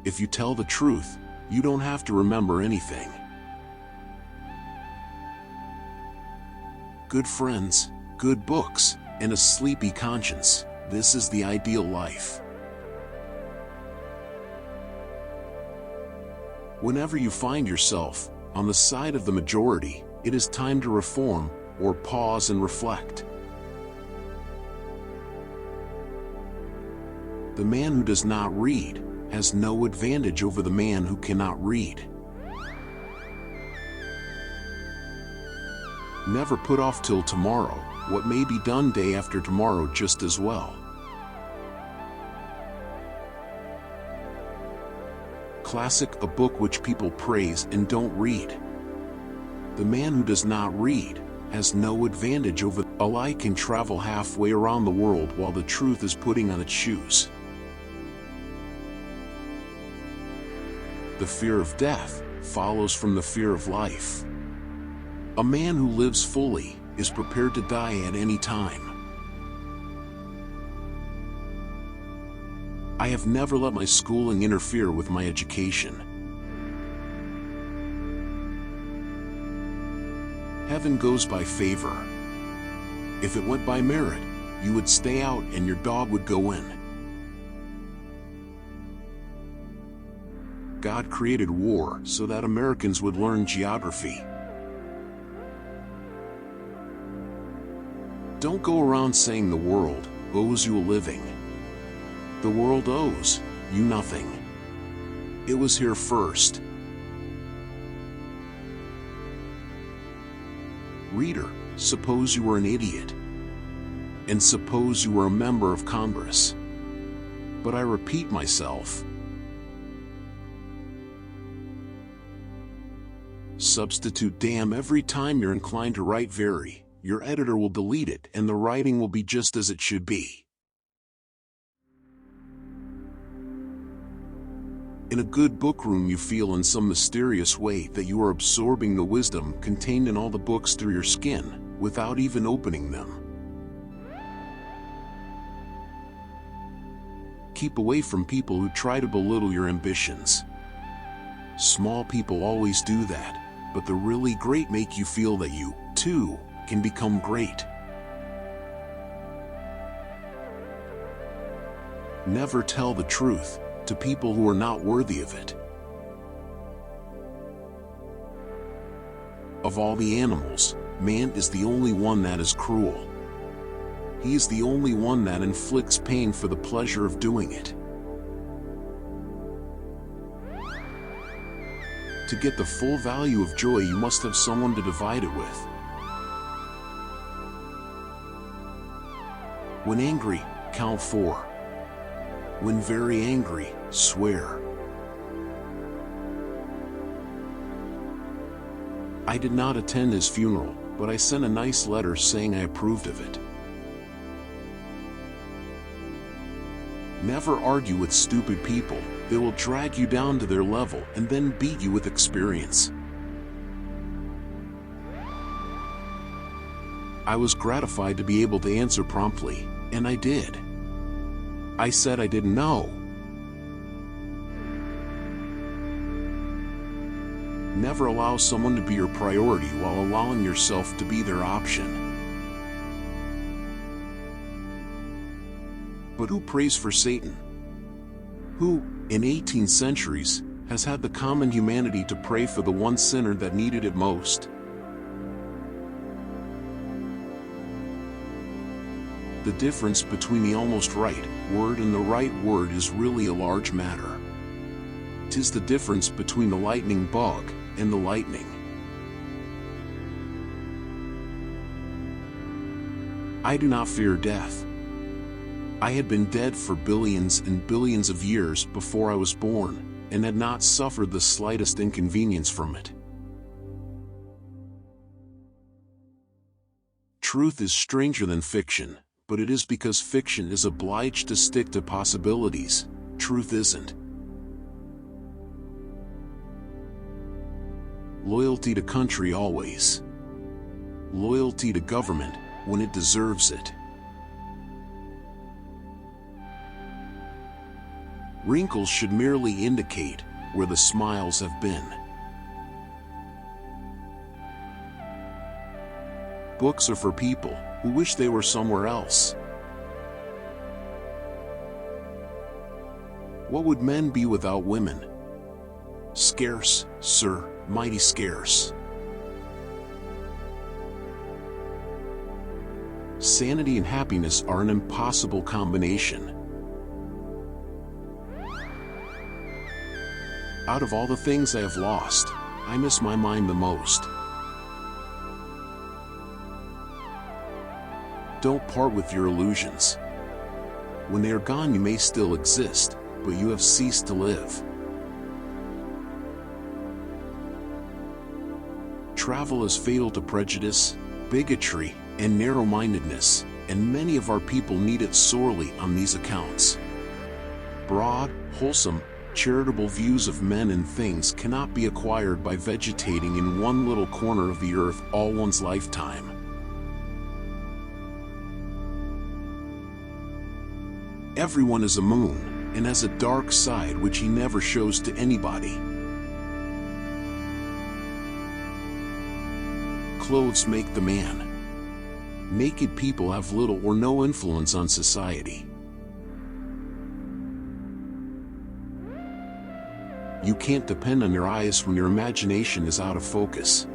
If you tell the truth, you don't have to remember anything. Good friends, good books, and a sleepy conscience. This is the ideal life. Whenever you find yourself on the side of the majority, it is time to reform or pause and reflect. The man who does not read has no advantage over the man who cannot read. Never put off till tomorrow what may be done day after tomorrow just as well. Classic, a book which people praise and don't read. The man who does not read has no advantage over. A lie can travel halfway around the world while the truth is putting on its shoes. The fear of death follows from the fear of life. A man who lives fully is prepared to die at any time. I have never let my schooling interfere with my education. Heaven goes by favor. If it went by merit, you would stay out and your dog would go in. God created war so that Americans would learn geography. Don't go around saying the world owes you a living. The world owes you nothing. It was here first. Reader, suppose you were an idiot. And suppose you were a member of Congress. But I repeat myself. Substitute damn every time you're inclined to write very. Your editor will delete it and the writing will be just as it should be. In a good bookroom you feel in some mysterious way that you are absorbing the wisdom contained in all the books through your skin, without even opening them. Keep away from people who try to belittle your ambitions. Small people always do that, but the really great make you feel that you, too, can become great. Never tell the truth to people who are not worthy of it. Of all the animals, man is the only one that is cruel. He is the only one that inflicts pain for the pleasure of doing it. To get the full value of joy, you must have someone to divide it with. When angry, count 4. When very angry, swear. I did not attend his funeral, but I sent a nice letter saying I approved of it. Never argue with stupid people. They will drag you down to their level and then beat you with experience. I was gratified to be able to answer promptly, and I did. I said I didn't know. Never allow someone to be your priority while allowing yourself to be their option. But who prays for Satan? Who, in 18 centuries, has had the common humanity to pray for the one sinner that needed it most? The difference between the almost right word and the right word is really a large matter. 'Tis the difference between the lightning bug and the lightning. I do not fear death. I had been dead for billions and billions of years before I was born, and had not suffered the slightest inconvenience from it. Truth is stranger than fiction, but it is because fiction is obliged to stick to possibilities. Truth isn't. Loyalty to country always. Loyalty to government when it deserves it. Wrinkles should merely indicate where the smiles have been. Books are for people who wish they were somewhere else. What would men be without women? Scarce, sir, mighty scarce. Sanity and happiness are an impossible combination. Out of all the things I have lost, I miss my mind the most. Don't part with your illusions. When they are gone, you may still exist, but you have ceased to live. Travel is fatal to prejudice, bigotry, and narrow-mindedness, and many of our people need it sorely on these accounts. Broad, wholesome, charitable views of men and things cannot be acquired by vegetating in one little corner of the earth all one's lifetime. Everyone is a moon, and has a dark side which he never shows to anybody. Clothes make the man. Naked people have little or no influence on society. You can't depend on your eyes when your imagination is out of focus.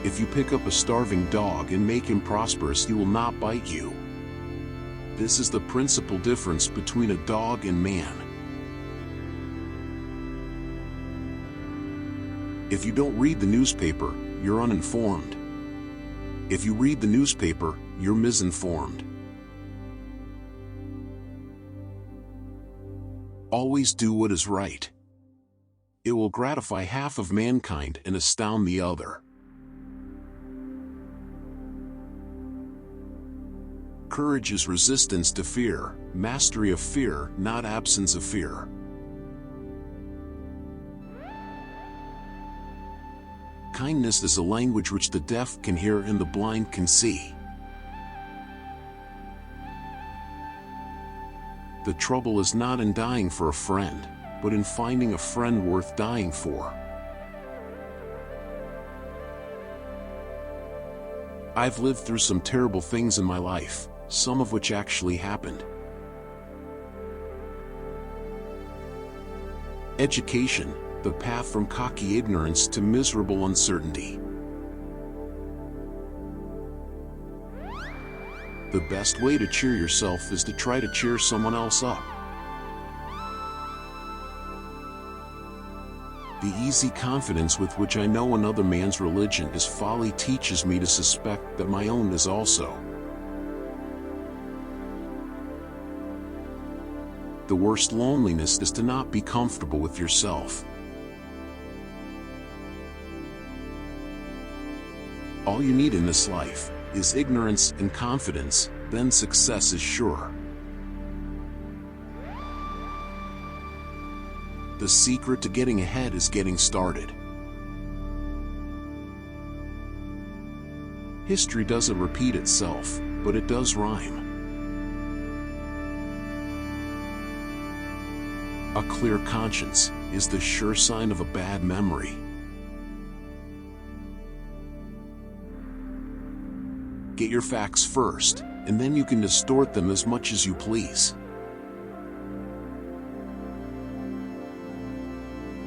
If you pick up a starving dog and make him prosperous, he will not bite you. This is the principal difference between a dog and man. If you don't read the newspaper, you're uninformed. If you read the newspaper, you're misinformed. Always do what is right. It will gratify half of mankind and astound the other. Courage is resistance to fear, mastery of fear, not absence of fear. Kindness is a language which the deaf can hear and the blind can see. The trouble is not in dying for a friend, but in finding a friend worth dying for. I've lived through some terrible things in my life, some of which actually happened. Education, the path from cocky ignorance to miserable uncertainty. The best way to cheer yourself is to try to cheer someone else up. The easy confidence with which I know another man's religion is folly teaches me to suspect that my own is also. The worst loneliness is to not be comfortable with yourself. All you need in this life is ignorance and confidence, then success is sure. The secret to getting ahead is getting started. History doesn't repeat itself, but it does rhyme. A clear conscience is the sure sign of a bad memory. Get your facts first, and then you can distort them as much as you please.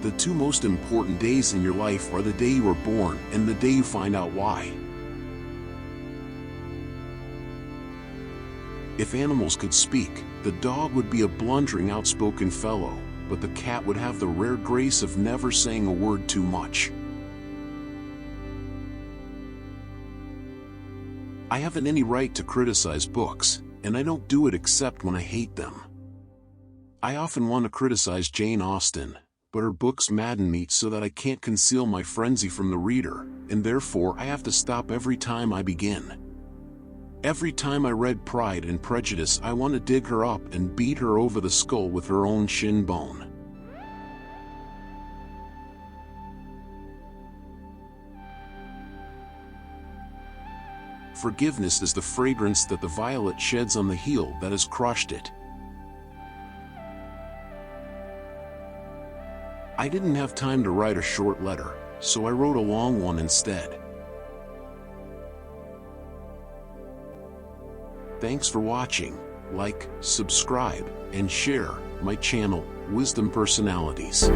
The two most important days in your life are the day you were born and the day you find out why. If animals could speak, the dog would be a blundering, outspoken fellow, but the cat would have the rare grace of never saying a word too much. I haven't any right to criticize books, and I don't do it except when I hate them. I often want to criticize Jane Austen, but her books madden me so that I can't conceal my frenzy from the reader, and therefore I have to stop every time I begin. Every time I read Pride and Prejudice, I want to dig her up and beat her over the skull with her own shin bone. Forgiveness is the fragrance that the violet sheds on the heel that has crushed it. I didn't have time to write a short letter, so I wrote a long one instead. Thanks for watching. Like, subscribe, and share my channel, Wisdom Personalities.